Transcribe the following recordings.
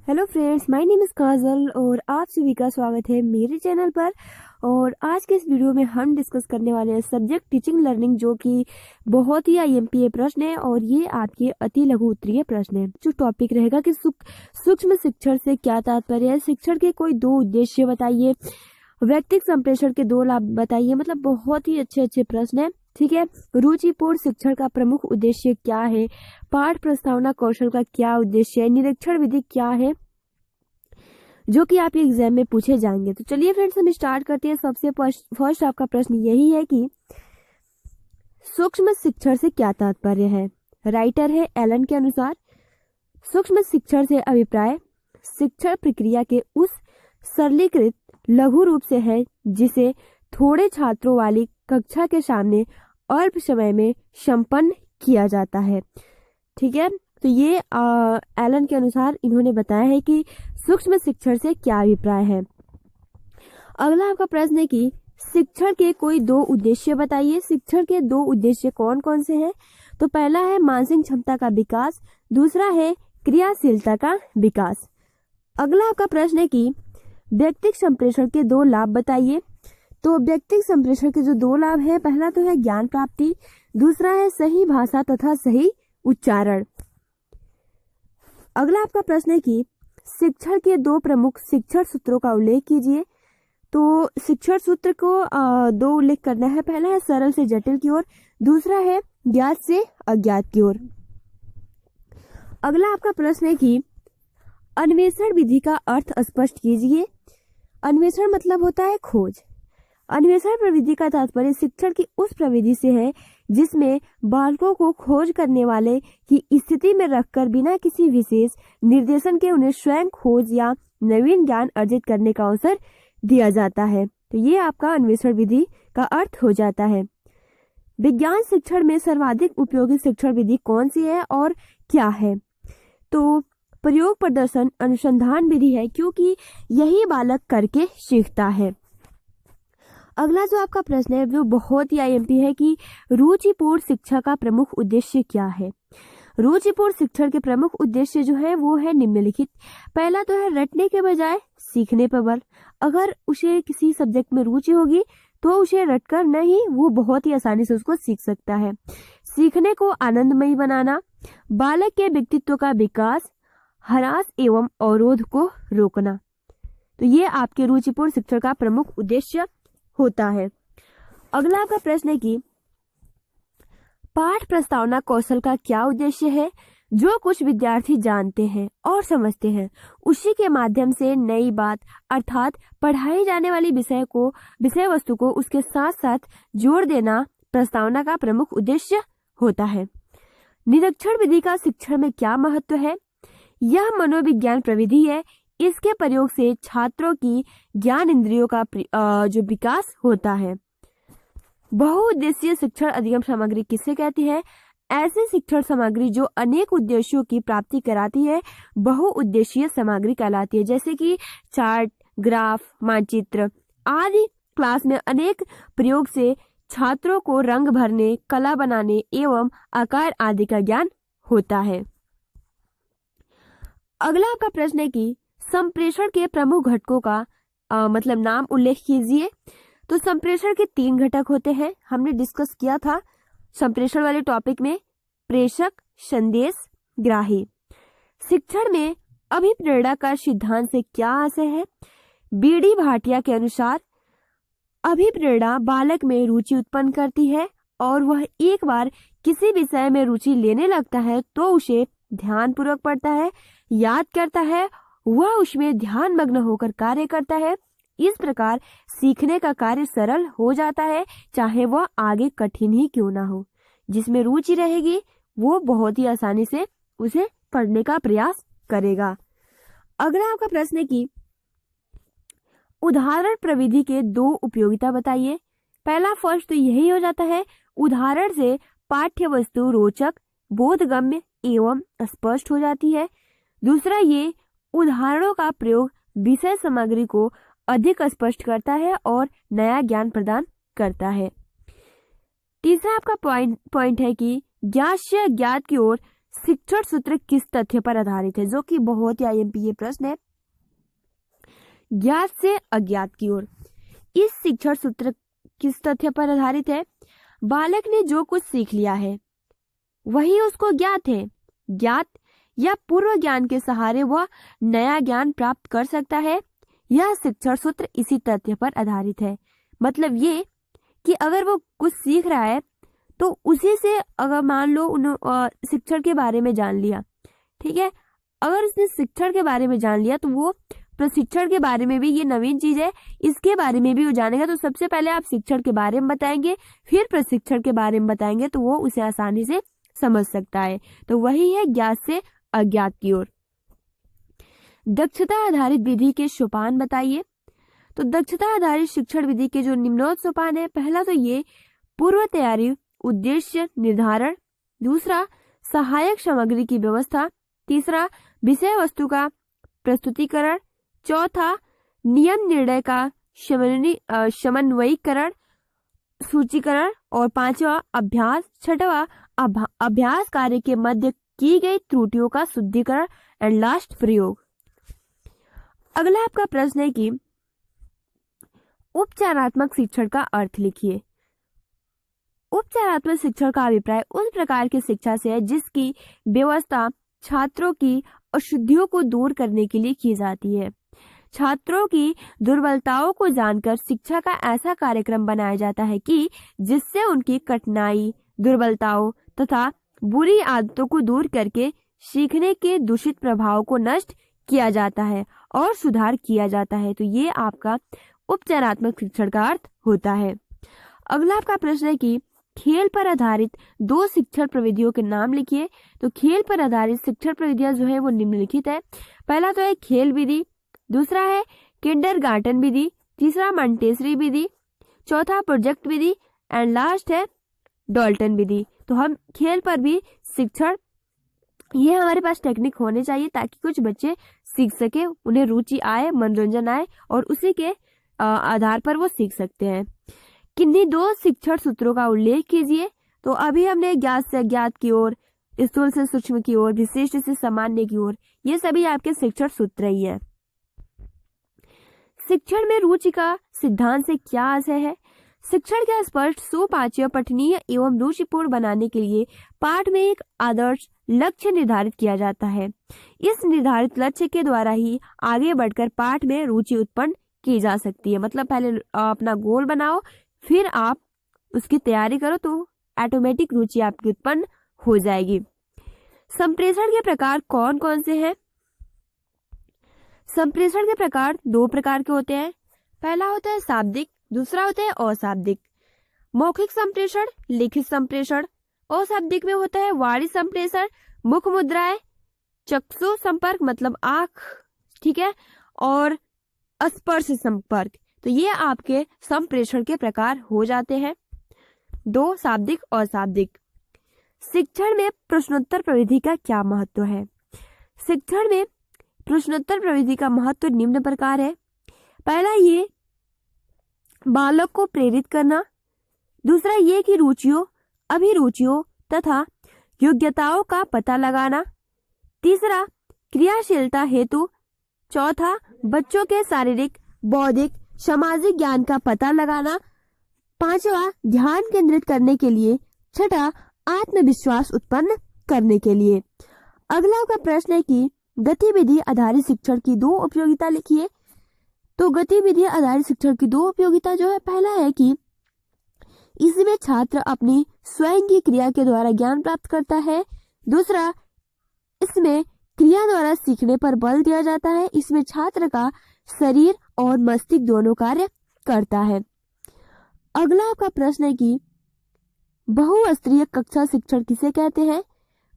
Hello friends, my name is Kajal और आप सभी का स्वागत है मेरे चैनल पर। और आज के इस वीडियो में हम डिस्कस करने वाले हैं सब्जेक्ट टीचिंग लर्निंग, जो कि बहुत ही आईएमपी प्रश्न है और ये आपके अति लघु उत्तरीय प्रश्न है। जो टॉपिक रहेगा कि सूक्ष्म शिक्षण से क्या तात्पर्य है, शिक्षण के कोई दो उद्देश्य बताइए, व्यक्तिगत संप्रेषण के दो लाभ बताइए। मतलब बहुत ही अच्छे प्रश्न है। ठीक है। रुचिपूर्ण शिक्षण का प्रमुख उद्देश्य क्या है, पाठ प्रस्तावना कौशल का क्या उद्देश्य है, निरीक्षण विधि क्या है, जो कि आपके एग्जाम में पूछे जाएंगे। तो चलिए फ्रेंड्स, हम स्टार्ट करते हैं। सबसे फर्स्ट आपका प्रश्न यही है कि सूक्ष्म शिक्षण से क्या तात्पर्य है। राइटर है एलन के अनुसार, सूक्ष्म शिक्षण से अभिप्राय शिक्षण प्रक्रिया के उस सरलीकृत लघु रूप से है जिसे थोड़े छात्रों वाली कक्षा के सामने अल्प समय में संपन्न किया जाता है। ठीक है। तो ये एलन के अनुसार इन्होंने बताया है कि सूक्ष्म शिक्षण से क्या अभिप्राय है। अगला आपका प्रश्न है कि शिक्षण के कोई दो उद्देश्य बताइए। शिक्षण के दो उद्देश्य कौन कौन से हैं? तो पहला है मानसिक क्षमता का विकास, दूसरा है क्रियाशीलता का विकास। अगला आपका प्रश्न है कि व्यक्तिगत संप्रेषण के दो लाभ बताइए। तो व्यक्तिगत संप्रेषण के जो दो लाभ है, पहला तो है ज्ञान प्राप्ति, दूसरा है सही भाषा तथा सही उच्चारण। अगला आपका प्रश्न है कि शिक्षण के दो प्रमुख शिक्षण सूत्रों का उल्लेख कीजिए। तो शिक्षण सूत्र को दो उल्लेख करना है। पहला है सरल से जटिल की ओर, दूसरा है ज्ञात से अज्ञात की ओर। अगला आपका प्रश्न है कि अन्वेषण विधि का अर्थ स्पष्ट कीजिए। अन्वेषण मतलब होता है खोज। अन्वेषण प्रविधि का तात्पर्य शिक्षण की उस प्रविधि से है जिसमें बालकों को खोज करने वाले की स्थिति में रखकर बिना किसी विशेष निर्देशन के उन्हें स्वयं खोज या नवीन ज्ञान अर्जित करने का अवसर दिया जाता है। तो ये आपका अन्वेषण विधि का अर्थ हो जाता है। विज्ञान शिक्षण में सर्वाधिक उपयोगी शिक्षण विधि कौन सी है और क्या है? तो प्रयोग प्रदर्शन अनुसंधान विधि है, क्योंकि यही बालक करके सीखता है। अगला जो आपका प्रश्न है वो बहुत ही आईएमपी है कि रुचिपूर्ण शिक्षा का प्रमुख उद्देश्य क्या है। रुचिपूर्ण शिक्षण के प्रमुख उद्देश्य जो है वो है निम्नलिखित। पहला तो है रटने के बजाय सीखने पर बल। अगर उसे किसी सब्जेक्ट में रुचि होगी तो उसे रटकर नहीं, वो बहुत ही आसानी से उसको सीख सकता है। सीखने को आनंदमयी बनाना, बालक के व्यक्तित्व का विकास, हरास एवं अवरोध को रोकना। तो ये आपके रुचिपूर्ण शिक्षण का प्रमुख उद्देश्य होता है। अगला आपका प्रश्न है कि पाठ प्रस्तावना कौशल का क्या उद्देश्य है। जो कुछ विद्यार्थी जानते हैं और समझते हैं उसी के माध्यम से नई बात अर्थात पढ़ाई जाने वाली विषय वस्तु को उसके साथ साथ जोड़ देना प्रस्तावना का प्रमुख उद्देश्य होता है। निरीक्षण विधि का शिक्षण में क्या महत्व है? यह मनोविज्ञान प्रविधि है। इसके प्रयोग से छात्रों की ज्ञान इंद्रियों का जो विकास होता है। बहुउद्देशीय शिक्षण अधिगम सामग्री किसे कहती है? ऐसी शिक्षण सामग्री जो अनेक उद्देश्यों की प्राप्ति कराती है बहुउद्देशीय सामग्री कहलाती है। जैसे कि चार्ट, ग्राफ, मानचित्र आदि। क्लास में अनेक प्रयोग से छात्रों को रंग भरने, कला बनाने एवं आकार आदि का ज्ञान होता है। अगला आपका प्रश्न है कि संप्रेषण के प्रमुख घटकों का मतलब नाम उल्लेख कीजिए। तो संप्रेषण के तीन घटक होते हैं, हमने डिस्कस किया था संप्रेषण वाले टॉपिक में। प्रेषक, संदेश, ग्राही। शिक्षण में अभिप्रेरणा का सिद्धांत से क्या आशय है? बीडी भाटिया के अनुसार अभिप्रेरणा बालक में रुचि उत्पन्न करती है और वह एक बार किसी विषय में रुचि लेने लगता है तो उसे ध्यानपूर्वक पढ़ता है, याद करता है, वह उसमें ध्यान मग्न होकर कार्य करता है। इस प्रकार सीखने का कार्य सरल हो जाता है, चाहे वह आगे कठिन ही क्यों ना हो। जिसमें रुचि रहेगी वो बहुत ही आसानी से उसे पढ़ने का प्रयास करेगा। अगला आपका प्रश्न है कि उदाहरण प्रविधि के दो उपयोगिता बताइए। पहला फर्स्ट तो यही हो जाता है, उदाहरण से पाठ्य वस्तु रोचक, बोधगम्य एवं स्पष्ट हो जाती है। दूसरा, ये उदाहरणों का प्रयोग विषय सामग्री को अधिक स्पष्ट करता है और नया ज्ञान प्रदान करता है। तीसरा आपका पॉइंट है कि ज्ञात से ज्ञात की ओर शिक्षण सूत्र किस तथ्य पर आधारित है, जो कि बहुत ही IMPA प्रश्न है। ज्ञात से अज्ञात की ओर। इस शिक्षण सूत्र किस तथ्य पर आधारित है? बालक ने जो कुछ सीख लिया है वही उसको ज्ञात है। ज्ञात या पूर्व ज्ञान के सहारे वह नया ज्ञान प्राप्त कर सकता है। यह शिक्षण सूत्र इसी तथ्य पर आधारित है। मतलब ये कि अगर वो कुछ सीख रहा है तो उसी से, अगर मान लो शिक्षण के बारे में जान लिया, ठीक है, अगर उसने शिक्षण के बारे में जान लिया तो वो प्रशिक्षण के बारे में भी, ये नवीन चीज है, इसके बारे में भी वो जानेगा। तो सबसे पहले आप शिक्षण के बारे में बताएंगे, फिर प्रशिक्षण के बारे में बताएंगे, तो वो उसे आसानी से समझ सकता है। तो वही है ज्ञात से अज्ञात की ओर। दक्षता आधारित विधि के सोपान बताइए। तो दक्षता आधारित शिक्षण विधि के जो निम्नोक्त सोपान है, पहला तो ये पूर्व तैयारी, उद्देश्य निर्धारण, दूसरा सहायक सामग्री की व्यवस्था, तीसरा विषय वस्तु का प्रस्तुतिकरण, चौथा नियम निर्णय का समन्वयीकरण, सूचीकरण, और पांचवा अभ्यास, छठवा अभ्यास कार्य के मध्य की गई त्रुटियों का शुद्धिकरण, एंड लास्ट प्रयोग। अगला आपका प्रश्न है कि उपचारात्मक शिक्षण का अर्थ लिखिए। उपचारात्मक शिक्षण का अभिप्राय उस प्रकार की शिक्षा से है जिसकी व्यवस्था छात्रों की अशुद्धियों को दूर करने के लिए की जाती है। छात्रों की दुर्बलताओं को जानकर शिक्षा का ऐसा कार्यक्रम बनाया जाता है कि जिससे उनकी कठिनाई, दुर्बलताओं तथा बुरी आदतों को दूर करके सीखने के दूषित प्रभाव को नष्ट किया जाता है और सुधार किया जाता है। तो ये आपका उपचारात्मक शिक्षण का अर्थ होता है। अगला आपका प्रश्न है कि खेल पर आधारित 2 शिक्षण प्रविधियों के नाम लिखिए। तो खेल पर आधारित शिक्षण प्रविधियां जो है वो निम्नलिखित है। पहला तो है खेल विधि, दूसरा है किंडरगार्टन विधि, तीसरा मॉन्टेसरी विधि, चौथा प्रोजेक्ट विधि, एंड लास्ट है डाल्टन विधि। तो हम खेल पर भी शिक्षण, ये हमारे पास टेक्निक होने चाहिए ताकि कुछ बच्चे सीख सके, उन्हें रुचि आए, मनोरंजन आए और उसी के आधार पर वो सीख सकते हैं। किन्हीं 2 शिक्षण सूत्रों का उल्लेख कीजिए। तो अभी हमने ज्ञात से अज्ञात की ओर, स्थूल से सूक्ष्म की ओर, विशिष्ट से सामान्य की ओर, ये सभी आपके शिक्षण सूत्र ही है। शिक्षण में रुचि का सिद्धांत से क्या आशय है? शिक्षण का स्पष्ट, सुपाच्य, पठनीय एवं रुचिपूर्ण बनाने के लिए पाठ में एक आदर्श लक्ष्य निर्धारित किया जाता है। इस निर्धारित लक्ष्य के द्वारा ही आगे बढ़कर पाठ में रुचि उत्पन्न की जा सकती है। मतलब पहले अपना गोल बनाओ, फिर आप उसकी तैयारी करो तो ऑटोमेटिक रुचि आपकी उत्पन्न हो जाएगी। संप्रेषण के प्रकार कौन कौन से हैं? संप्रेषण के प्रकार 2 प्रकार के होते हैं। पहला होता है शाब्दिक, दूसरा होता है अशाब्दिक। मौखिक संप्रेषण, लिखित संप्रेषण। अशाब्दिक में होता है वाणी संप्रेषण, मुख मुद्राएं, चक्षु संपर्क मतलब आंख, ठीक है, और स्पर्श संपर्क। तो ये आपके संप्रेषण के प्रकार हो जाते हैं, 2 शाब्दिक और अशाब्दिक। शिक्षण में प्रश्नोत्तर प्रविधि का क्या महत्व है? शिक्षण में प्रश्नोत्तर प्रविधि का महत्व निम्न प्रकार है। पहला ये बालक को प्रेरित करना, दूसरा ये कि रुचियों, अभिरुचियों तथा योग्यताओं का पता लगाना, तीसरा क्रियाशीलता हेतु, चौथा बच्चों के शारीरिक, बौद्धिक, सामाजिक ज्ञान का पता लगाना, पांचवा ध्यान केंद्रित करने के लिए, छठा आत्मविश्वास उत्पन्न करने के लिए। अगला का प्रश्न है कि गतिविधि आधारित शिक्षण की 2 उपयोगिता लिखिए। तो गतिविधि आधारित शिक्षण की 2 उपयोगिता जो है, पहला है कि इसमें छात्र अपनी स्वयं की क्रिया के द्वारा ज्ञान प्राप्त करता है, दूसरा इसमें क्रिया द्वारा सीखने पर बल दिया जाता है, इसमें छात्र का शरीर और मस्तिष्क दोनों कार्य करता है। अगला आपका प्रश्न है कि बहुस्तरीय कक्षा शिक्षण किसे कहते हैं?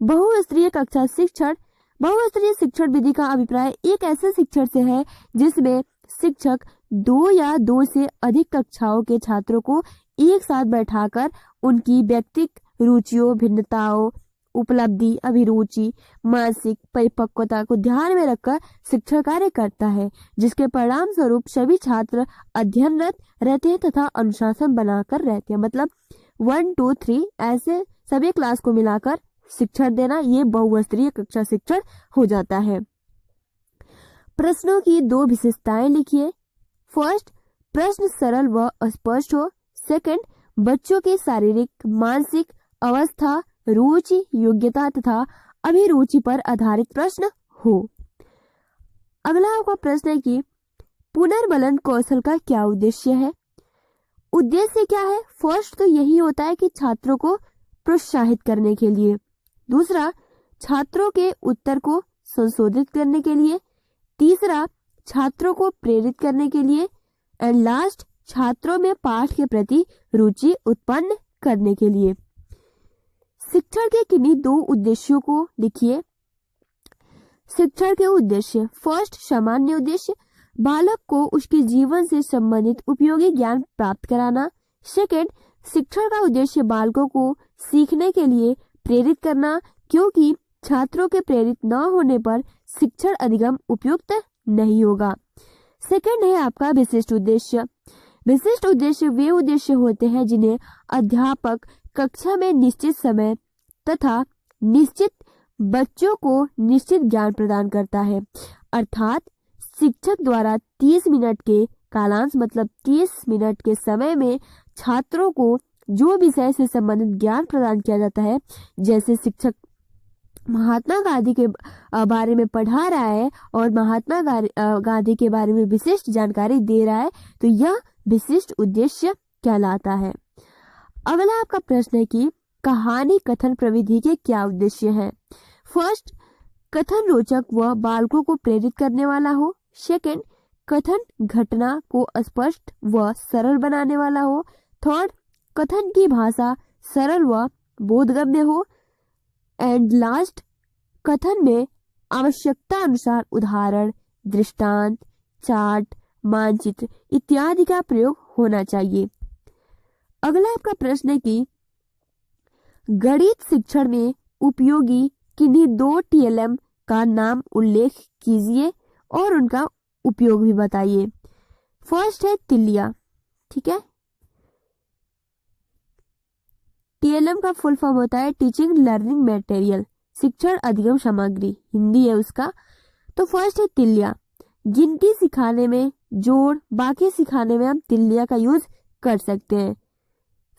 बहुस्तरीय कक्षा शिक्षण, बहुस्तरीय शिक्षण विधि का अभिप्राय एक ऐसे शिक्षण से है जिसमें शिक्षक 2 या 2 से अधिक कक्षाओं के छात्रों को एक साथ बैठाकर उनकी व्यक्तिगत रुचियों, भिन्नताओं, उपलब्धि, अभिरुचि, मानसिक परिपक्वता को ध्यान में रखकर शिक्षण कार्य करता है, जिसके परिणाम स्वरूप सभी छात्र अध्ययनरत रहते हैं तथा अनुशासन बनाकर रहते हैं। मतलब 1 2 3 ऐसे सभी क्लास को मिलाकर शिक्षण देना, ये बहुस्तरीय कक्षा शिक्षण हो जाता है। प्रश्नों की 2 विशेषताएं लिखिए। फर्स्ट, प्रश्न सरल व स्पष्ट हो। सेकंड, बच्चों की शारीरिक, मानसिक अवस्था, रुचि, योग्यता तथा अभिरुचि पर आधारित प्रश्न हो। अगला आपका प्रश्न है कि पुनर्बलन कौशल का क्या उद्देश्य है। उद्देश्य क्या है? फर्स्ट तो यही होता है कि छात्रों को प्रोत्साहित करने के लिए, दूसरा छात्रों के उत्तर को संशोधित करने के लिए, तीसरा छात्रों को प्रेरित करने के लिए, एंड लास्ट छात्रों में पाठ के प्रति रुचि उत्पन्न करने के लिए। शिक्षण के किन्हीं 2 उद्देश्यों को लिखिए। शिक्षण के उद्देश्य। फर्स्ट, सामान्य उद्देश्य, बालक को उसके जीवन से संबंधित उपयोगी ज्ञान प्राप्त कराना। सेकंड, शिक्षण का उद्देश्य बालकों को सीखने के लिए प्रेरित करना, क्योंकि छात्रों के प्रेरित न होने पर शिक्षण अधिगम उपयुक्त नहीं होगा। सेकंड है आपका विशिष्ट उद्देश्य। विशिष्ट उद्देश्य वे उद्देश्य होते हैं जिन्हें अध्यापक कक्षा में निश्चित समय तथा निश्चित बच्चों को निश्चित ज्ञान प्रदान करता है। अर्थात शिक्षक द्वारा 30 मिनट के कालांश मतलब 30 मिनट के समय में छात्रों को जो विषय से संबंधित ज्ञान प्रदान किया जाता है, जैसे शिक्षक महात्मा गांधी के बारे में पढ़ा रहा है और महात्मा गांधी के बारे में विशिष्ट जानकारी दे रहा है, तो यह विशिष्ट उद्देश्य कहलाता है। अगला आपका प्रश्न है कि कहानी कथन प्रविधि के क्या उद्देश्य हैं। फर्स्ट, कथन रोचक व बालकों को प्रेरित करने वाला हो। सेकंड, कथन घटना को स्पष्ट व सरल बनाने वाला हो। थर्ड, कथन की भाषा सरल व बोधगम्य हो। एंड लास्ट, कथन में आवश्यकता अनुसार उदाहरण, दृष्टांत, चार्ट, मानचित्र इत्यादि का प्रयोग होना चाहिए। अगला आपका प्रश्न है कि गणित शिक्षण में उपयोगी किन्हीं 2 TLM का नाम उल्लेख कीजिए और उनका उपयोग भी बताइए। फर्स्ट है तिलिया, ठीक है। TLM का फुल फॉर्म होता है टीचिंग लर्निंग मटेरियल, शिक्षण अधिगम सामग्री, हिंदी है उसका। तो फर्स्ट है तिलिया, गिनती सिखाने में जोड़ बाकी सिखाने में हम तिलिया का यूज कर सकते हैं।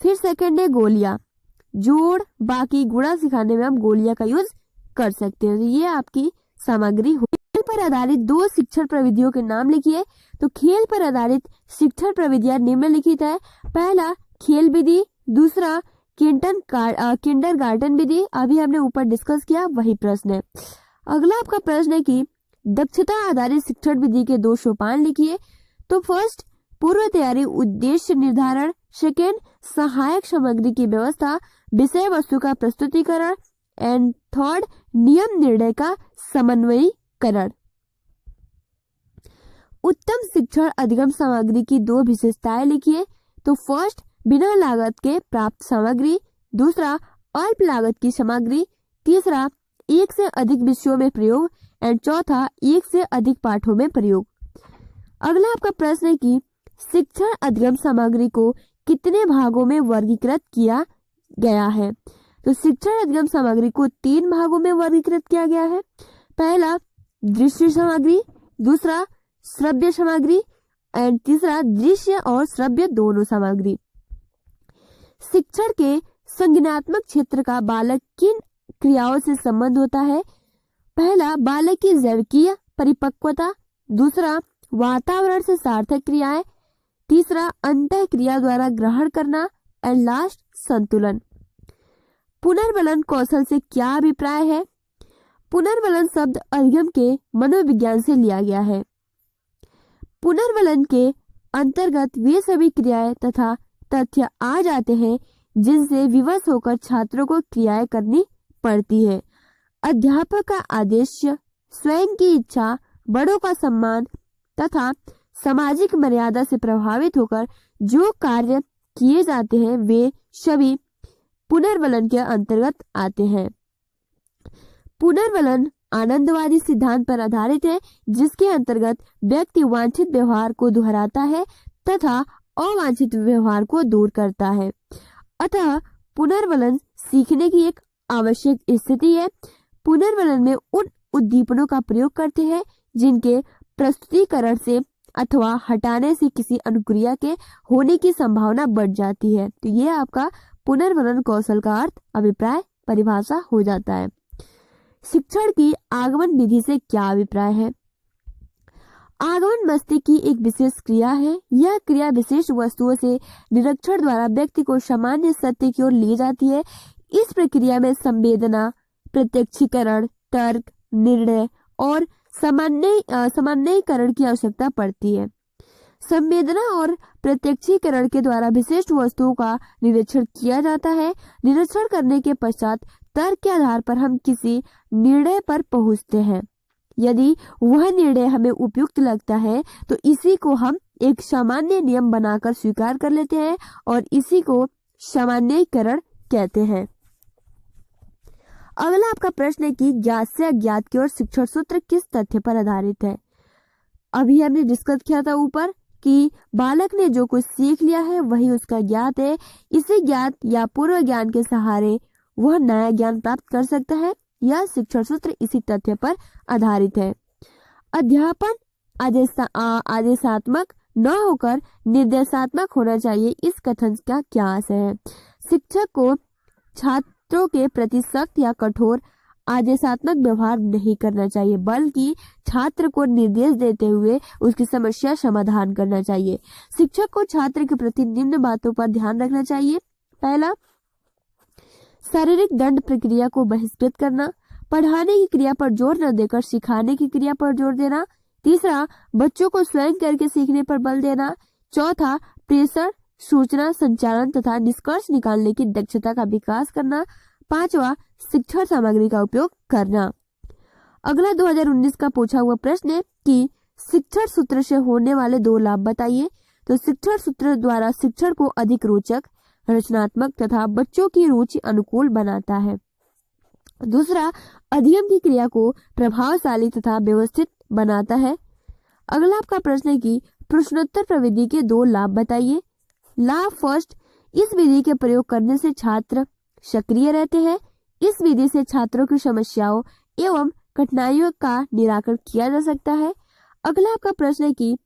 फिर सेकंड है गोलिया, जोड़ बाकी गुणा सिखाने में हम गोलिया का यूज कर सकते हैं। तो ये आपकी सामग्री हुई। खेल पर आधारित 2 शिक्षण प्रविधियों के नाम लिखिए। तो खेल पर आधारित शिक्षण प्रविधियां निम्नलिखित है। पहला खेल विधि, दूसरा किंडरगार्टन विधि, अभी हमने ऊपर डिस्कस किया वही प्रश्न है। अगला आपका प्रश्न है कि दक्षता आधारित शिक्षण विधि के 2 सोपान लिखिए। तो फर्स्ट, पूर्व तैयारी उद्देश्य निर्धारण। सेकेंड, सहायक सामग्री की व्यवस्था, विषय वस्तु का प्रस्तुतिकरण। एंड थर्ड, नियम निर्णय का समन्वयीकरण। उत्तम शिक्षण अधिगम सामग्री की 2 विशेषताएं लिखिए। तो फर्स्ट, बिना लागत के प्राप्त सामग्री। दूसरा, अल्प लागत की सामग्री। तीसरा, एक से अधिक विषयों में प्रयोग। एंड चौथा, एक से अधिक पाठों में प्रयोग। अगला आपका प्रश्न है कि शिक्षण अधिगम सामग्री को कितने भागों में वर्गीकृत किया गया है। तो शिक्षण अधिगम सामग्री को 3 भागों में वर्गीकृत किया गया है। पहला दृश्य सामग्री, दूसरा श्रव्य सामग्री एंड तीसरा दृश्य और श्रव्य दोनों सामग्री। शिक्षण के संज्ञानात्मक क्षेत्र का बालक किन क्रियाओं से संबंध होता है। पहला बालक की जैविकीय परिपक्वता, दूसरा वातावरण से सार्थक क्रियाएं, तीसरा अंतः क्रिया द्वारा ग्रहण करना एंड लास्ट संतुलन। पुनर्बलन कौशल से क्या अभिप्राय है। पुनर्बलन शब्द अधिगम के मनोविज्ञान से लिया गया है। पुनर्बलन के अंतर्गत वे सभी क्रियाएं तथा तथ्य आ जाते हैं जिनसे विवश होकर छात्रों को क्रियाएं करनी पड़ती है। अध्यापक का आदेश, स्वयं की इच्छा, बड़ों का सम्मान तथा सामाजिक मर्यादा से प्रभावित होकर जो कार्य किए जाते हैं वे सभी पुनर्बलन के अंतर्गत आते हैं। पुनर्बलन आनंदवादी सिद्धांत पर आधारित है जिसके अंतर्गत व्यक्ति वांछित व्यवहार को दोहराता है तथा अवांछित व्यवहार को दूर करता है। अतः पुनर्बलन सीखने की एक आवश्यक स्थिति है। पुनर्वलन में उन उद्दीपनों का प्रयोग करते हैं जिनके प्रस्तुतिकरण से अथवा हटाने से किसी अनुक्रिया के होने की संभावना बढ़ जाती है। तो ये आपका पुनर्वलन कौशल का अर्थ अभिप्राय परिभाषा हो जाता है। शिक्षण की आगमन विधि से क्या अभिप्राय है? आगमन मस्तिष्क की एक विशेष क्रिया है। यह क्रिया विशेष वस्तुओं से निरीक्षण द्वारा व्यक्ति को सामान्य सत्य की ओर ले जाती है। इस प्रक्रिया में संवेदना, प्रत्यक्षीकरण, तर्क, निर्णय और सामान्यीकरण की आवश्यकता पड़ती है। संवेदना और प्रत्यक्षीकरण के द्वारा विशिष्ट वस्तुओं का निरीक्षण किया जाता है। निरीक्षण करने के पश्चात तर्क के आधार पर हम किसी निर्णय पर पहुंचते हैं। यदि वह निर्णय हमें उपयुक्त लगता है तो इसी को हम एक सामान्य नियम बनाकर स्वीकार कर लेते हैं और इसी को सामान्यीकरण कहते हैं। अगला आपका प्रश्न है कि ज्ञात से अज्ञात की ओर शिक्षण सूत्र किस तथ्य पर आधारित है? अभी हमने डिस्कस किया था ऊपर कि बालक ने जो कुछ सीख लिया है वही उसका ज्ञात है। इसी ज्ञात या पूर्व ज्ञान के सहारे वह नया ज्ञान प्राप्त कर सकता है। यह शिक्षण सूत्र इसी तथ्य पर आधारित है। अध्यापन आदेशात्मक न होकर निर्देशात्मक होना चाहिए, इस कथन का क्या आशय है? शिक्षक को छात्रों के प्रति सख्त या कठोर आदेशात्मक व्यवहार नहीं करना चाहिए, बल्कि छात्र को निर्देश देते हुए उसकी समस्या समाधान करना चाहिए। शिक्षक को छात्र के प्रति निम्न बातों पर ध्यान रखना चाहिए। पहला, शारीरिक दंड प्रक्रिया को बहिष्कृत करना। पढ़ाने की क्रिया पर जोर न देकर सिखाने की क्रिया पर जोर देना। तीसरा, बच्चों को स्वयं करके सीखने पर बल देना। चौथा, प्रेषण, सूचना संचालन तथा निष्कर्ष निकालने की दक्षता का विकास करना। पांचवा, शिक्षण सामग्री का उपयोग करना। अगला 2019 का पूछा हुआ प्रश्न है कि शिक्षण सूत्र से होने वाले 2 लाभ बताइए। तो शिक्षण सूत्र द्वारा शिक्षण को अधिक रोचक, रचनात्मक तथा बच्चों की रुचि अनुकूल बनाता है। दूसरा, अध्ययन की क्रिया को प्रभावशाली तथा व्यवस्थित बनाता है। अगला आपका प्रश्न है कि प्रश्नोत्तर प्रविधि के 2 लाभ बताइए। लाभ फर्स्ट, इस विधि के प्रयोग करने से छात्र सक्रिय रहते हैं। इस विधि से छात्रों की समस्याओं एवं कठिनाइयों का निराकरण किया जा सकता है। अगला आपका प्रश्न है कि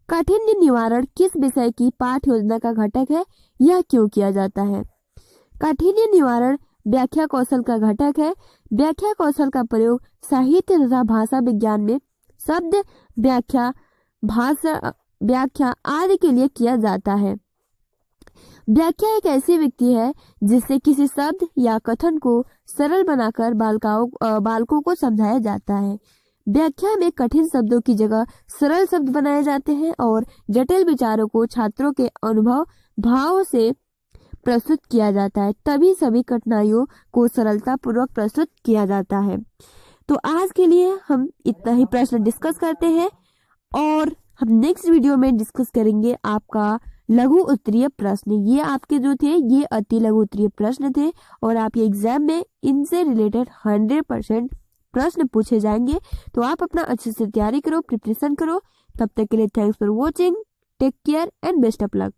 काठिन्य निवारण किस विषय की पाठ्य योजना का घटक है, यह क्यों किया जाता है? काठिन्य निवारण व्याख्या कौशल का घटक है। व्याख्या कौशल का प्रयोग साहित्य तथा भाषा विज्ञान में शब्द व्याख्या, भाषा व्याख्या आदि के लिए किया जाता है। व्याख्या एक ऐसी विधि है जिससे किसी शब्द या कथन को सरल बनाकर बालकों को समझाया जाता है। व्याख्या में कठिन शब्दों की जगह सरल शब्द बनाए जाते हैं और जटिल विचारों को छात्रों के अनुभव भाव से प्रस्तुत किया जाता है, तभी सभी कठिनाइयों को सरलता पूर्वक प्रस्तुत किया जाता है। तो आज के लिए हम इतना ही प्रश्न डिस्कस करते हैं और हम नेक्स्ट वीडियो में डिस्कस करेंगे आपका लघु उत्तरीय प्रश्न। ये आपके जो थे ये अति लघु उत्तरीय प्रश्न थे और आपके एग्जाम में इनसे रिलेटेड 100% प्रश्न पूछे जाएंगे। तो आप अपना अच्छे से तैयारी करो, प्रिपरेशन करो। तब तक के लिए thanks for watching, take care and best of luck.